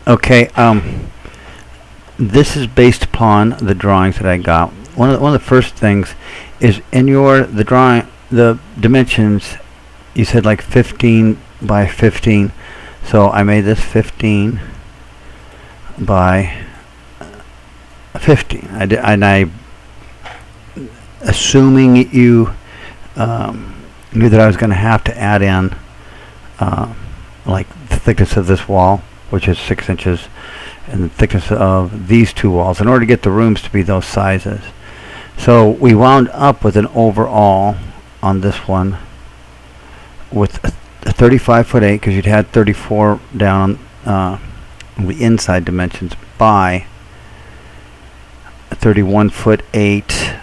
Okay. This is based upon the drawings that I got. One of the first things is in the drawing, the dimensions. You said like 15 by 15, so I made this 15 by 15. And I assuming you knew that I was going to have to add in like the thickness of this wall, which is 6 inches, and the thickness of these two walls in order to get the rooms to be those sizes. So we wound up with an overall on this one with a 35 foot 8, because you'd had 34 down the inside dimensions, by a 31 foot 8,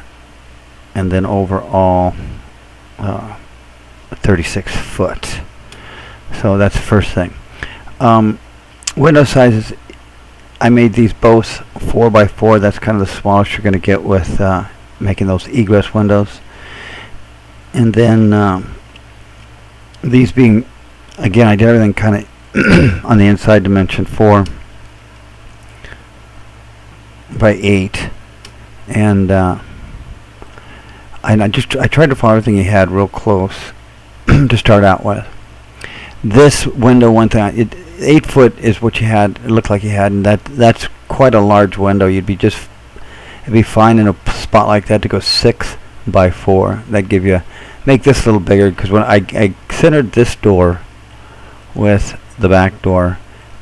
and then overall 36 foot. So that's the first thing. Window sizes, I made these both 4 by 4. That's kind of the smallest you're going to get with making those egress windows. And then these being, again, I did everything kind of on the inside dimension 4 by 8. And I tried to follow everything you had real close to start out with. This window, one thing, 8 foot is what you had. It looked like you had, and that's quite a large window. It'd be fine in a spot like that to go 6 by 4. That'd give you, make this a little bigger, because when I centered this door with the back door,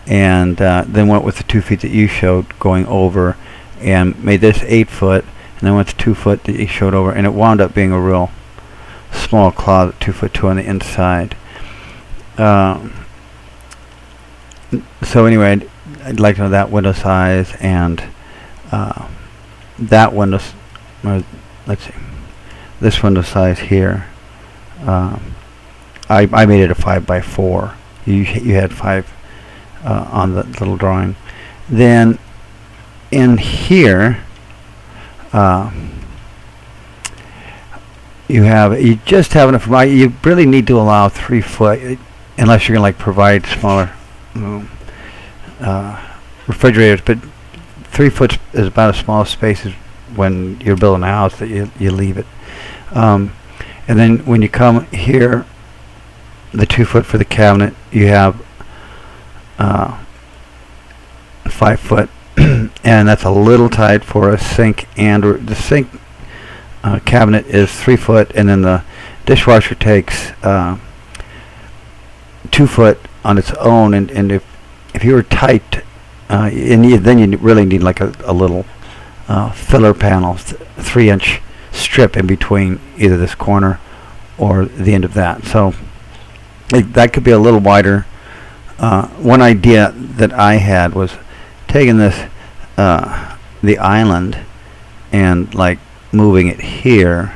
and then went with the 2 feet that you showed going over, and made this 8 foot, and then went to 2 foot that you showed over, and it wound up being a real small closet, 2 foot 2 on the inside. So anyway, I'd like to know that window size, and that window, let's see, this window size here. I made it a 5 by 4. You had 5 on the little drawing. Then in here, you just have enough. You really need to allow 3 foot, unless you're going to like provide smaller refrigerators. But 3 foot is about as small a space as when you're building a house that you leave it. And then when you come here, the 2 foot for the cabinet, you have 5 foot, and that's a little tight for a sink. And the sink cabinet is 3 foot, and then the dishwasher takes 2 foot on its own. And if you were tight, then you really need like a little filler panel, 3-inch strip in between either this corner or the end of that. So that could be a little wider. One idea that I had was taking this the island and like moving it here,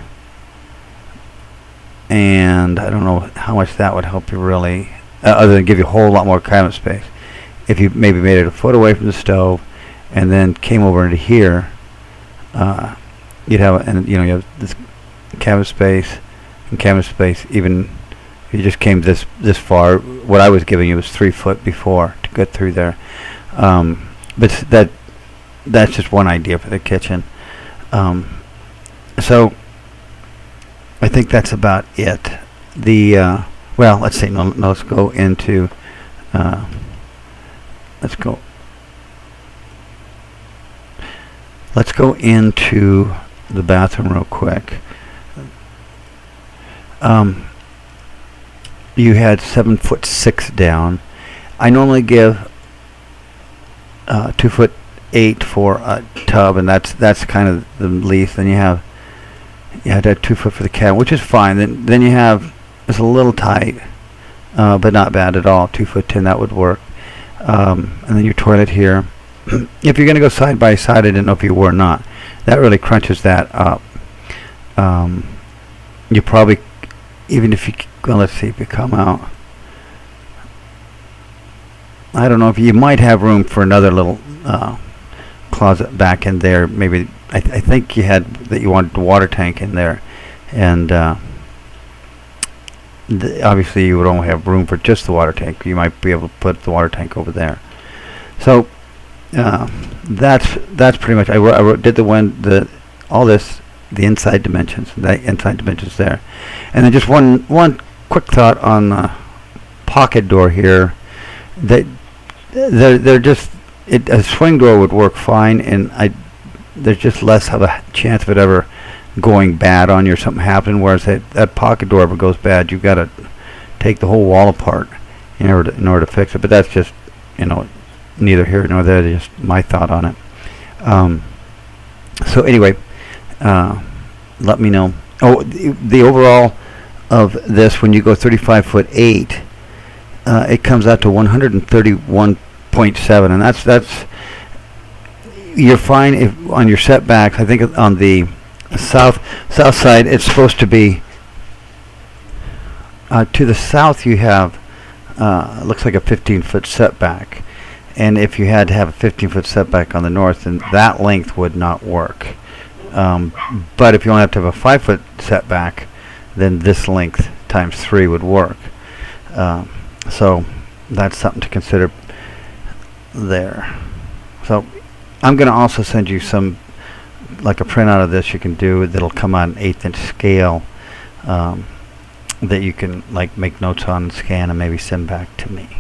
and I don't know how much that would help you really, other than give you a whole lot more cabinet space. If you maybe made it a foot away from the stove and then came over into here, you'd have, and you have this cabinet space and cabinet space. Even if you just came this far, what I was giving you was 3 foot before to get through there. But that's just one idea for the kitchen. So I think that's about it. The well, let's see. No, let's go into. Let's go into the bathroom real quick. You had 7 foot 6 down. I normally give 2 foot 8 for a tub, and that's kind of the least. Then you had that 2 foot for the cabinet, which is fine. Then you have, it's a little tight, but not bad at all. 2 foot 10, that would work. And then your toilet here. If you're going to go side by side, I didn't know if you were or not. That really crunches that up. You probably, even if you, well, let's see if you come out. I don't know if you might have room for another little closet back in there. Maybe I think you had that you wanted the water tank in there, and obviously you would only have room for just the water tank. You might be able to put the water tank over there. So that's pretty much. Did the inside dimensions, there, and then just one quick thought on the pocket door here. They're just a swing door would work fine, and there's just less of a chance of it ever going bad on you or something happening. Whereas that pocket door, if it goes bad, you've got to take the whole wall apart in order to fix it. But that's just neither here nor there. Just my thought on it. So anyway, let me know. Oh, the overall of this, when you go 35 foot 8, it comes out to 131.7, and that's you're fine if on your setbacks. I think on the south side it's supposed to be to the south. You have looks like a 15-foot setback, and if you had to have a 15-foot setback on the north, then that length would not work. But if you only have to have a 5-foot setback, then this length times 3 would work. So that's something to consider there. So I'm going to also send you like a printout of this you can do that'll come on an 1/8" scale, that you can like make notes on and scan and maybe send back to me.